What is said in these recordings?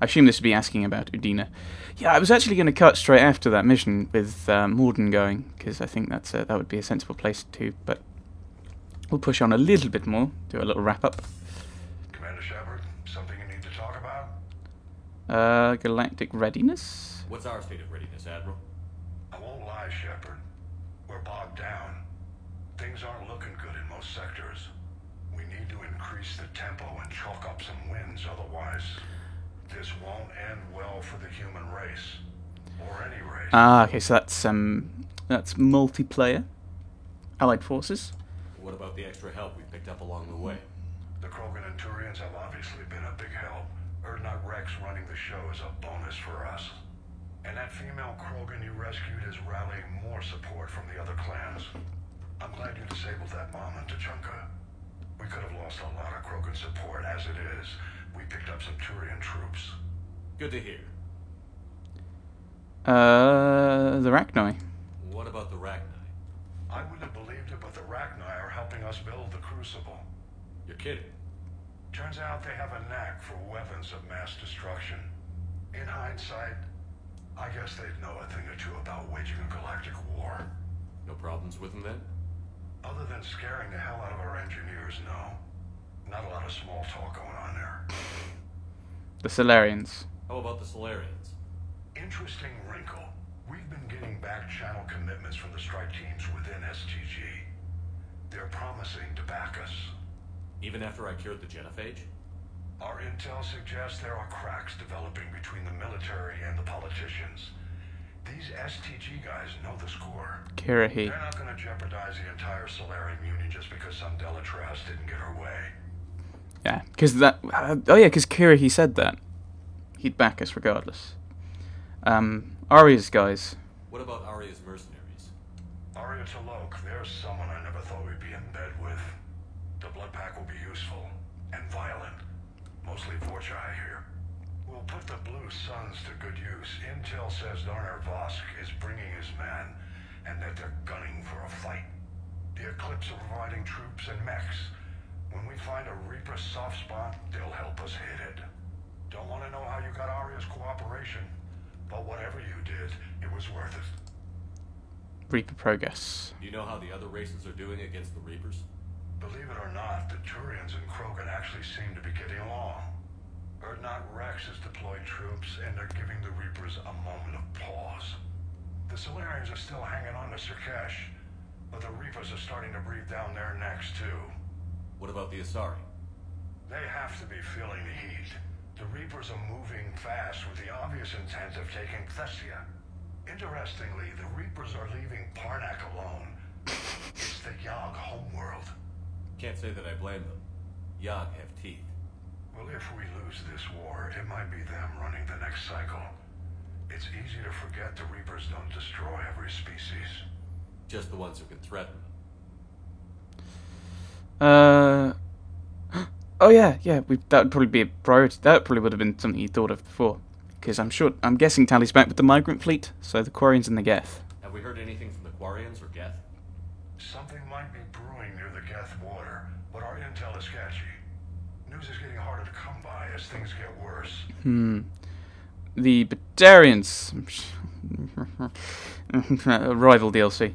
I assume this would be asking about Udina. Yeah, I was actually going to cut straight after that mission with Morden going, because I think that would be a sensible place to, but we'll push on a little bit more, do a little wrap-up. Commander Shepard, something you need to talk about? Galactic readiness? What's our state of readiness, Admiral? I won't lie, Shepard. We're bogged down. Things aren't looking good in most sectors. We need to increase the tempo and chalk up some wins, otherwise this won't end well for the human race. Or any race. Ah, okay, so that's multiplayer. Allied forces. What about the extra help we picked up along the way? The Krogan and Turians have obviously been a big help. Erdnot Rex running the show is a bonus for us. And that female Krogan you rescued is rallying more support from the other clans. I'm glad you disabled that mom in Tuchanka. We could have lost a lot of Krogan support. As it is, we picked up some Turian troops. Good to hear. The Rachni. What about the Rachni? I wouldn't have believed it, but the Rachni are helping us build the Crucible. You're kidding. Turns out they have a knack for weapons of mass destruction. In hindsight, I guess they'd know a thing or two about waging a galactic war. No problems with them then? Other than scaring the hell out of our engineers, no. Not a lot of small talk going on there. The Solarians. How about the Solarians? Interesting wrinkle. We've been getting back-channel commitments from the strike teams within STG. They're promising to back us. Even after I cured the genophage? Our intel suggests there are cracks developing between the military and the politicians. These STG guys know the score. Kirahi. They're not going to jeopardize the entire Solarian Union just because some Delatras didn't get her way. Yeah, because that... oh yeah, because Kirahi said that. He'd back us regardless. Arya's guys. What about Arya's mercenaries? Arya Talok, there's someone I never thought we'd be in bed with. The blood pack will be useful and violent. Mostly Vorcha, I hear. We'll put the Blue Suns to good use. Intel says Darner Vosk is bringing his men, and that they're gunning for a fight. The Eclipse are providing troops and mechs. When we find a Reaper soft spot, they'll help us hit it. Don't want to know how you got Arya's cooperation, but whatever you did, it was worth it. Reaper progress. Do you know how the other races are doing against the Reapers? Believe it or not, the Turians and Krogan actually seem to be getting along. Erdnot Rex has deployed troops, and they're giving the Reapers a moment of pause. The Solarians are still hanging on to Sirkesh, but the Reapers are starting to breathe down their necks too. What about the Asari? They have to be feeling the heat. The Reapers are moving fast with the obvious intent of taking Thessia. Interestingly, the Reapers are leaving Parnak alone. It's the Yogg homeworld. Can't say that I blame them. Yogg have teeth. Well, if we lose this war, it might be them running the next cycle. It's easy to forget the Reapers don't destroy every species. Just the ones who can threaten. Oh yeah. That would probably be a priority. That probably would have been something you thought of before, because I'm guessing Tally's back with the migrant fleet, so the Quarians and the Geth. Have we heard anything from the Quarians or Geth? Something might be brewing near the Geth border, but our intel is sketchy. News is getting harder to come by as things get worse. The Batarians. Arrival DLC.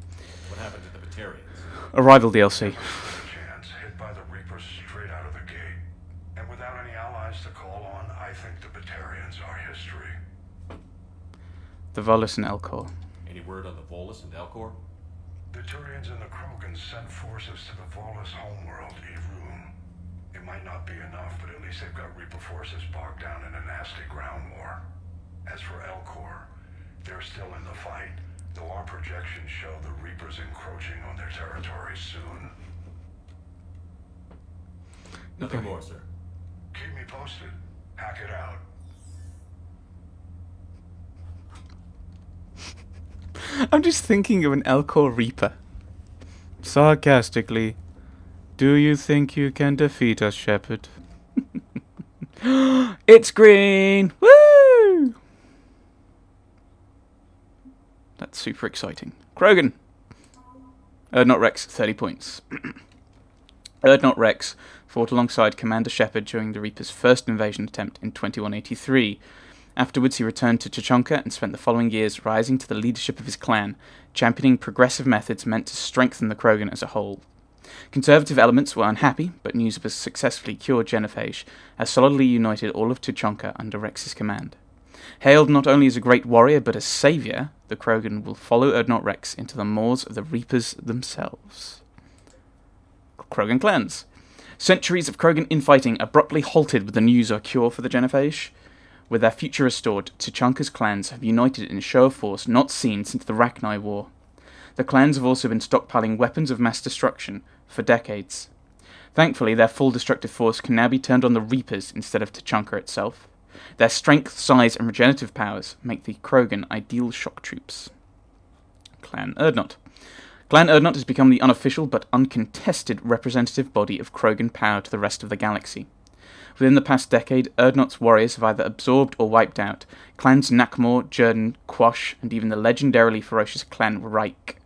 What happened to the Batarians? Arrival DLC. Chance hit by the Reapers straight out of the gate. And without any allies to call on, I think the Batarians are history. The Volus and Elcor. Any word on the Volus and Elcor? The Turians and the Krogan sent forces to the Volus homeworld, Eroom. It might not be enough, but at least they've got Reaper forces bogged down in a nasty ground war. As for Elcor, they're still in the fight, though our projections show the Reapers encroaching on their territory soon. Nothing more, sir. Keep me posted. Hack it out. I'm just thinking of an Elcor Reaper. Sarcastically, do you think you can defeat us, Shepard? It's green! Woo! That's super exciting. Krogan. Not Rex, 30 points. Urdnot Rex fought alongside Commander Shepard during the Reaper's first invasion attempt in 2183. Afterwards, he returned to Tuchanka and spent the following years rising to the leadership of his clan, championing progressive methods meant to strengthen the Krogan as a whole. Conservative elements were unhappy, but news of a successfully cured genophage has solidly united all of Tuchanka under Rex's command. Hailed not only as a great warrior, but as saviour, the Krogan will follow Urdnot Rex into the maws of the Reapers themselves. Krogan clans. Centuries of Krogan infighting abruptly halted with the news of a cure for the genophage. With their future restored, Tuchanka's clans have united in a show of force not seen since the Rachni War. The clans have also been stockpiling weapons of mass destruction for decades. Thankfully, their full destructive force can now be turned on the Reapers instead of Tuchanka itself. Their strength, size, and regenerative powers make the Krogan ideal shock troops. Clan Urdnot. Clan Urdnot has become the unofficial but uncontested representative body of Krogan power to the rest of the galaxy. Within the past decade, Urdnot's warriors have either absorbed or wiped out clans Nakmor, Jurden, Quash, and even the legendarily ferocious clan Reich.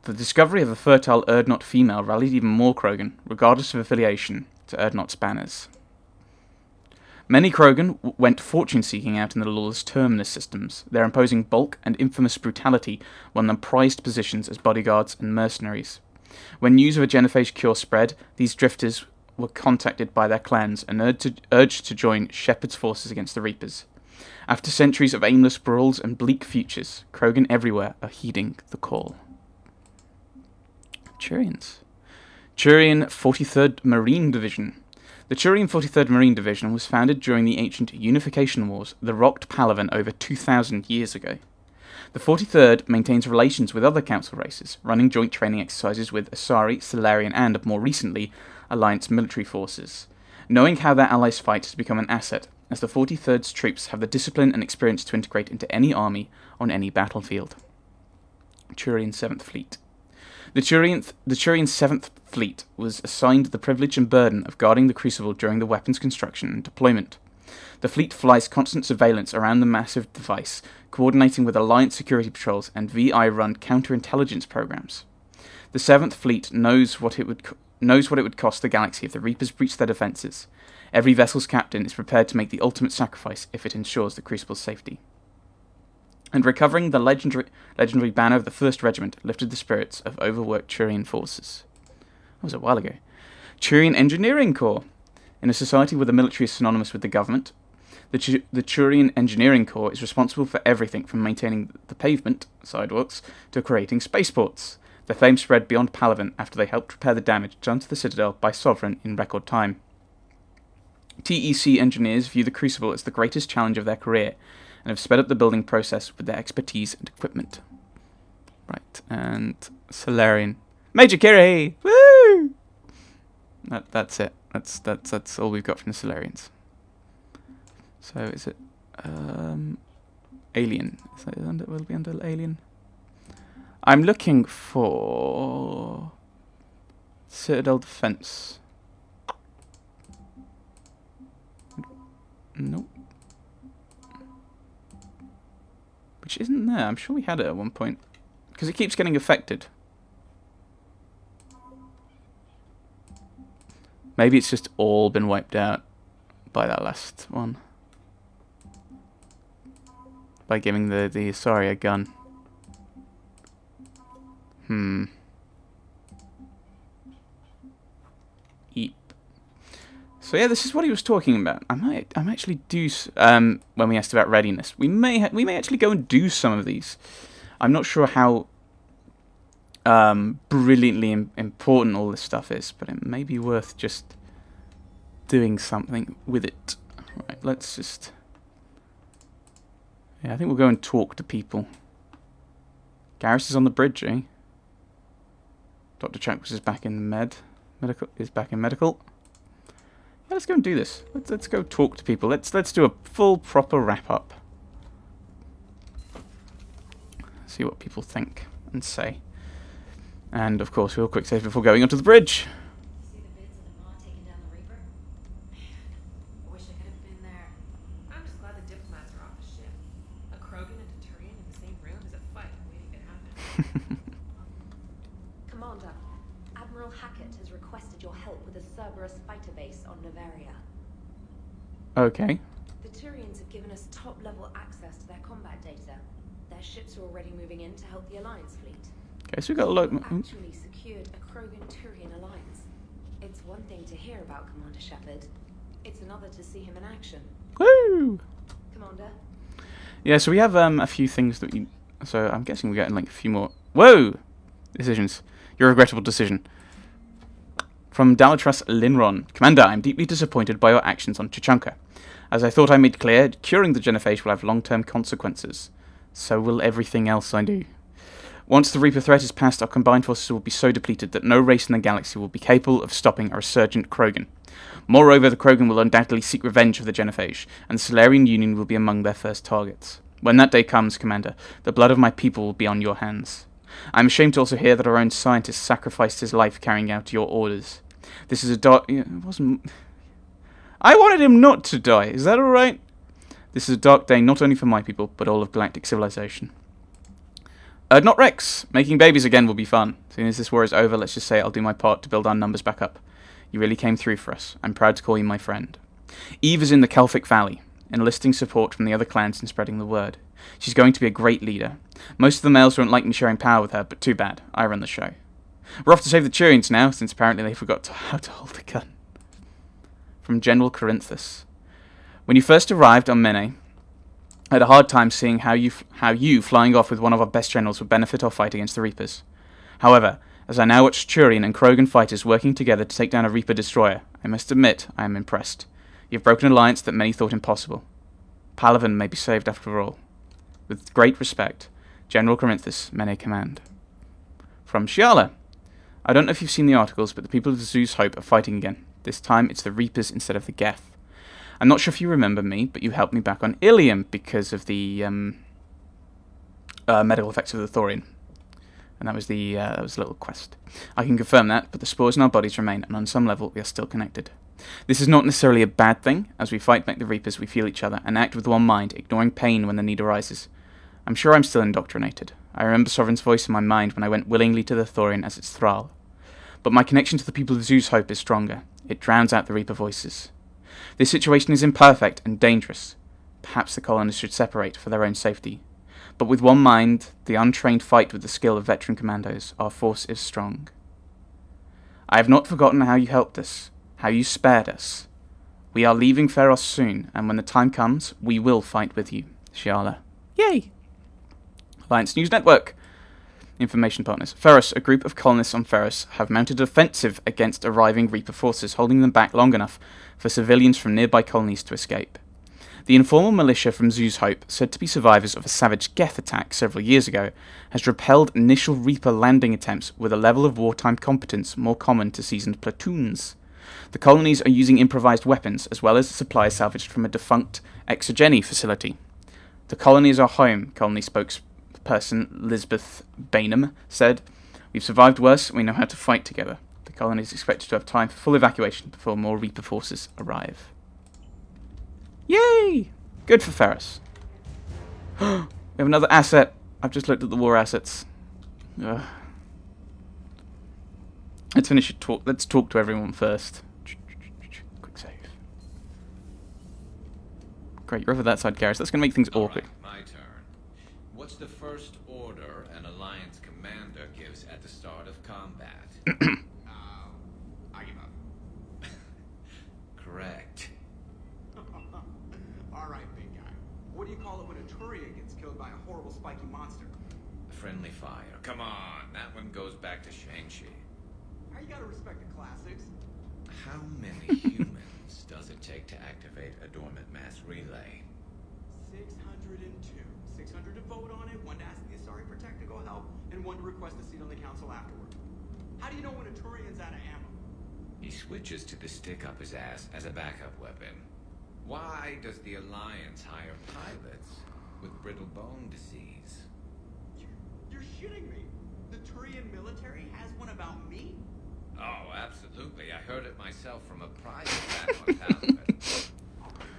The discovery of a fertile Urdnot female rallied even more Krogan, regardless of affiliation, to Urdnot's banners. Many Krogan went fortune-seeking out in the lawless Terminus systems. Their imposing bulk and infamous brutality won them prized positions as bodyguards and mercenaries. When news of a genophage cure spread, these drifters were contacted by their clans and urged to join Shepard's forces against the Reapers. After centuries of aimless brawls and bleak futures, Krogan everywhere are heeding the call. Turians. Turian 43rd Marine Division. The Turian 43rd Marine Division was founded during the ancient Unification Wars that rocked Palaven over 2,000 years ago. The 43rd maintains relations with other council races, running joint training exercises with Asari, Solarian, and, more recently, Alliance military forces. Knowing how their allies fight has become an asset, as the 43rd's troops have the discipline and experience to integrate into any army on any battlefield. Turian 7th Fleet. The Turian 7th Fleet was assigned the privilege and burden of guarding the Crucible during the weapons construction and deployment. The fleet flies constant surveillance around the massive device, coordinating with Alliance security patrols and VI-run counterintelligence programs. The 7th Fleet knows what it would cost the galaxy if the Reapers breach their defences. Every vessel's captain is prepared to make the ultimate sacrifice if it ensures the Crucible's safety. And recovering the legendary banner of the 1st Regiment lifted the spirits of overworked Turian forces. That was a while ago. Turian Engineering Corps. In a society where the military is synonymous with the government, the Turian Engineering Corps is responsible for everything from maintaining the pavement, sidewalks, to creating spaceports. Their fame spread beyond Palaven after they helped repair the damage done to the Citadel by Sovereign in record time. TEC engineers view the Crucible as the greatest challenge of their career, and have sped up the building process with their expertise and equipment. Right, and Solarian. Major Kiri! Woo! That's it. That's all we've got from the Solarians. So is it Alien? Is that will it be under Alien? I'm looking for Citadel Defense. Nope. Which isn't there. I'm sure we had it at one point. Because it keeps getting affected. Maybe it's just all been wiped out by that last one. By giving the Asari a gun. Eep. So yeah, this is what he was talking about. I might actually do when we asked about readiness. We may actually go and do some of these. I'm not sure how brilliantly important all this stuff is, but it may be worth just doing something with it. Right, let's just. Yeah, I think we'll go and talk to people. Garrus is on the bridge, eh? Dr. Chakwas is back in medical. Yeah, let's go and do this. Let's go talk to people. Let's do a full proper wrap up. See what people think and say. And of course, we'll quick save before going onto the bridge. See the bids of the Maw taking down the Reaper? Man, I wish I could have been there. I'm just glad the diplomats are off the ship. A Krogan and a Turian in the same room is a fight waiting to happen. Commander, Admiral Hackett has requested requested your help with a Cerberus fighter base on Novaria. Okay. The Turians have given us top-level access to their combat data. Their ships are already moving in to help the Alliance fleet. Okay, so we got a lot. We've actually secured a Krogan-Turian alliance. It's one thing to hear about Commander Shepard. It's another to see him in action. Woo! Commander? Yeah, so we have a few things that we... So I'm guessing we're getting like a few more... Whoa! Decisions. Your regrettable decision. From Dalatras Linron. Commander, I'm deeply disappointed by your actions on Chichanka. As I thought I made clear, curing the genophage will have long-term consequences. So will everything else I do. Once the Reaper threat is past, our combined forces will be so depleted that no race in the galaxy will be capable of stopping a resurgent Krogan. Moreover, the Krogan will undoubtedly seek revenge for the genophage, and the Solarian Union will be among their first targets. When that day comes, Commander, the blood of my people will be on your hands. I am ashamed to also hear that our own scientist sacrificed his life carrying out your orders. This is a dark... It wasn't... I wanted him not to die, is that alright? This is a dark day not only for my people, but all of galactic civilization. Not Rex. Making babies again will be fun. As soon as this war is over, let's just say I'll do my part to build our numbers back up. You really came through for us. I'm proud to call you my friend. Eve is in the Kelphic Valley, enlisting support from the other clans and spreading the word. She's going to be a great leader. Most of the males won't like me sharing power with her, but too bad. I run the show. We're off to save the Turians now, since apparently they forgot how to hold a gun. From General Corinthus. When you first arrived on Mene, I had a hard time seeing how you flying off with one of our best generals would benefit our fight against the Reapers. However, as I now watch Turian and Krogan fighters working together to take down a Reaper destroyer, I must admit I am impressed. You have broken an alliance that many thought impossible. Palaven may be saved after all. With great respect, General Corinthus, Mene Command. From Shiala. I don't know if you've seen the articles, but the people of Zeus Hope are fighting again. This time it's the Reapers instead of the Geth. I'm not sure if you remember me, but you helped me back on Ilium because of the medical effects of the Thorian. And that was a little quest. I can confirm that, but the spores in our bodies remain, and on some level we are still connected. This is not necessarily a bad thing. As we fight back the Reapers, we feel each other, and act with one mind, ignoring pain when the need arises. I'm sure I'm still indoctrinated. I remember Sovereign's voice in my mind when I went willingly to the Thorian as its thrall. But my connection to the people of Zeus Hope is stronger. It drowns out the Reaper voices. This situation is imperfect and dangerous. Perhaps the colonists should separate for their own safety. But with one mind, the untrained fight with the skill of veteran commandos, our force is strong. I have not forgotten how you helped us, how you spared us. We are leaving Ferros soon, and when the time comes, we will fight with you. Shiala. Yay! Alliance News Network. Information partners. Ferros, a group of colonists on Ferros, have mounted an offensive against arriving Reaper forces, holding them back long enough for civilians from nearby colonies to escape. The informal militia from Zeus Hope, said to be survivors of a savage Geth attack several years ago, has repelled initial Reaper landing attempts with a level of wartime competence more common to seasoned platoons. The colonies are using improvised weapons, as well as supplies salvaged from a defunct exogeny facility. The colony is our home, colony spokesperson Lisbeth Bainham said. We've survived worse, and we know how to fight together. The colony is expected to have time for full evacuation before more Reaper forces arrive. Yay! Good for Ferros. We have another asset. I've just looked at the war assets. Ugh. Let's finish it. Let's talk to everyone first. Quick save. Great, you're over that side, Garrus. That's going to make things awkward. All right, my turn. What's the first order an Alliance commander gives at the start of combat? I give up. Correct. Alright, big guy. What do you call it when a Turian gets killed by a horrible spiky monster? Friendly fire. Come on, that one goes back to Shang-Chi. How you gotta respect the classics? How many humans does it take to activate a dormant mass relay? 602. 600 to vote on it, one to ask the Asari for technical help, and one to request a seat on the council afterward. How do you know when a Turian's out of ammo? He switches to the stick up his ass as a backup weapon. Why does the Alliance hire pilots with brittle bone disease? You're shitting me. The Turian military has one about me? Oh, absolutely. I heard it myself from a private back on Palaven.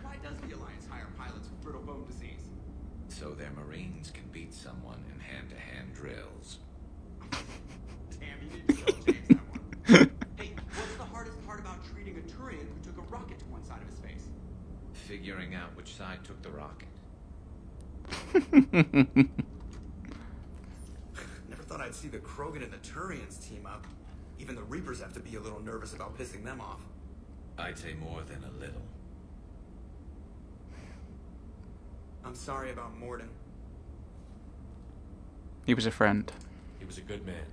Why does the Alliance hire pilots with brittle bone disease? So their Marines can beat someone in hand-to-hand drills. Damn, you need to tell James that one. Hey, figuring out which side took the rocket. Never thought I'd see the Krogan and the Turians team up. Even the Reapers have to be a little nervous about pissing them off. I'd say more than a little. I'm sorry about Morden. He was a friend. He was a good man.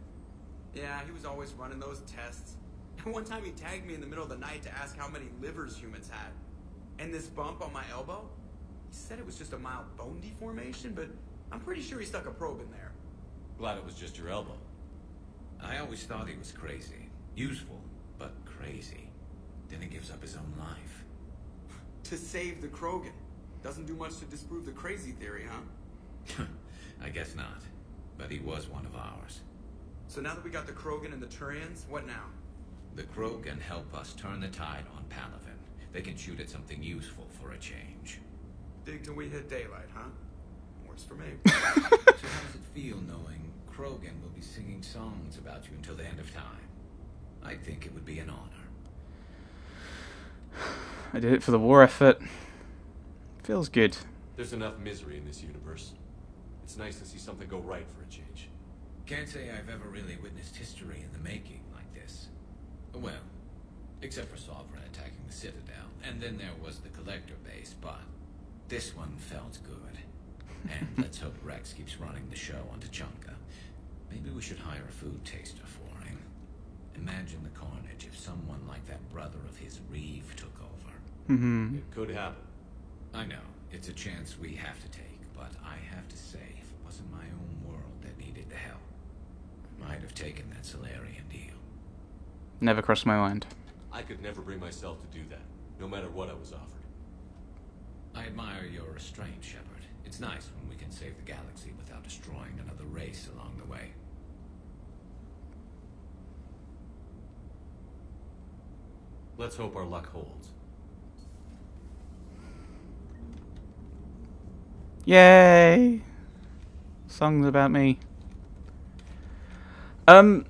Yeah, he was always running those tests. And one time he tagged me in the middle of the night to ask how many livers humans had. And this bump on my elbow? He said it was just a mild bone deformation, but I'm pretty sure he stuck a probe in there. Glad it was just your elbow. I always thought he was crazy. Useful, but crazy. Then he gives up his own life. To save the Krogan. Doesn't do much to disprove the crazy theory, huh? I guess not. But he was one of ours. So now that we got the Krogan and the Turians, what now? The Krogan help us turn the tide on Palaven. They can shoot at something useful for a change. Dig till we hit daylight, huh? Works for me. So how does it feel knowing Krogan will be singing songs about you until the end of time? I think it would be an honor. I did it for the war effort. Feels good. There's enough misery in this universe. It's nice to see something go right for a change. Can't say I've ever really witnessed history in the making like this. Well, except for Sovereign attacking the Citadel, and then there was the Collector base, but this one felt good. And let's hope Rex keeps running the show on Tuchanka. Maybe we should hire a food taster for him. Imagine the carnage if someone like that brother of his Reeve took over. Mm-hmm. It could happen. I know, it's a chance we have to take, but I have to say, if it wasn't my own world that needed the help, I might have taken that Solarian deal. Never crossed my mind. I could never bring myself to do that, no matter what I was offered. I admire your restraint, Shepard. It's nice when we can save the galaxy without destroying another race along the way. Let's hope our luck holds. Yay! Songs about me. No,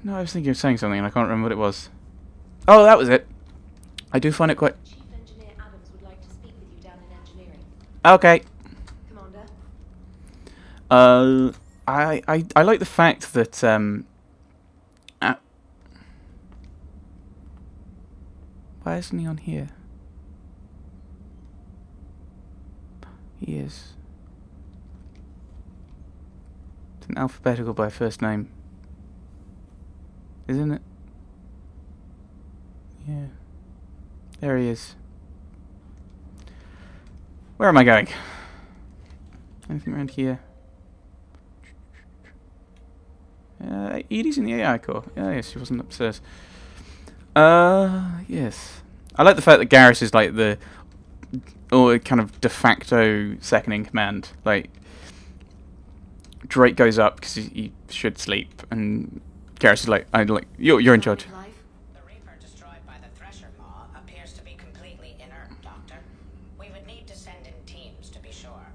I was thinking of saying something and I can't remember what it was. Oh, that was it. I do find it quite... Chief Engineer Adams would like to speak with you down in engineering. Okay. Commander? I like the fact that, why isn't he on here? He is. It's an alphabetical by first name. Isn't it? Yeah. There he is. Where am I going? Anything around here? Edie's in the AI core. Yes, she wasn't upstairs. Yes. I like the fact that Garrus is like the kind of de facto second in command. Like, Drake goes up because he should sleep, and Garrus is like, you're in charge. The Reaper destroyed by the Thresher Maw appears to be completely inert, Doctor. We would need to send in teams to be sure.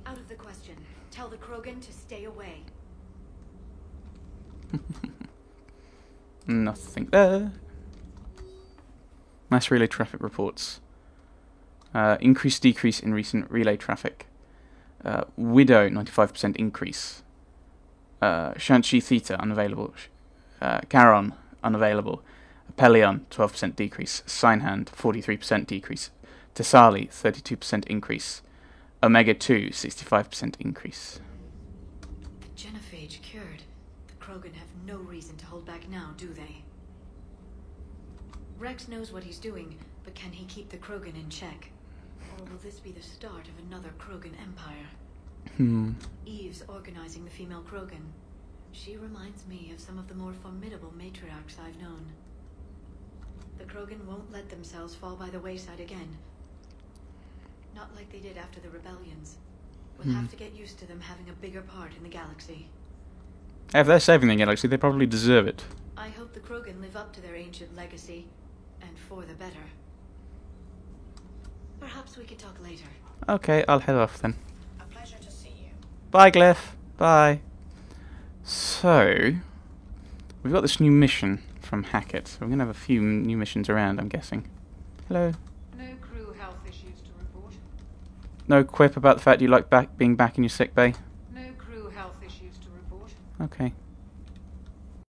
Out of the question. Tell the Krogan to stay away. Nothing there. Mass relay traffic reports. Increase, decrease in recent relay traffic. Widow, 95% increase. Shanxi Theta, unavailable. Charon, unavailable. Pelion, 12% decrease. Signhand, 43% decrease. Tesali, 32% increase. Omega 2, 65% increase. The genophage cured. The Krogan have no reason to hold back now, do they? Rex knows what he's doing, but can he keep the Krogan in check? Or will this be the start of another Krogan empire? Eve's organizing the female Krogan. She reminds me of some of the more formidable matriarchs I've known. The Krogan won't let themselves fall by the wayside again. Not like they did after the rebellions. We'll have to get used to them having a bigger part in the galaxy. If they're saving the galaxy, they probably deserve it. I hope the Krogan live up to their ancient legacy, and for the better. Perhaps we could talk later. Okay, I'll head off then. A pleasure to see you. Bye, Glyph. Bye. So, we've got this new mission from Hackett. So we're going to have a few new missions around, I'm guessing. Hello. No crew health issues No quip about the fact you like being back in your sick bay? No crew health issues to report. Okay.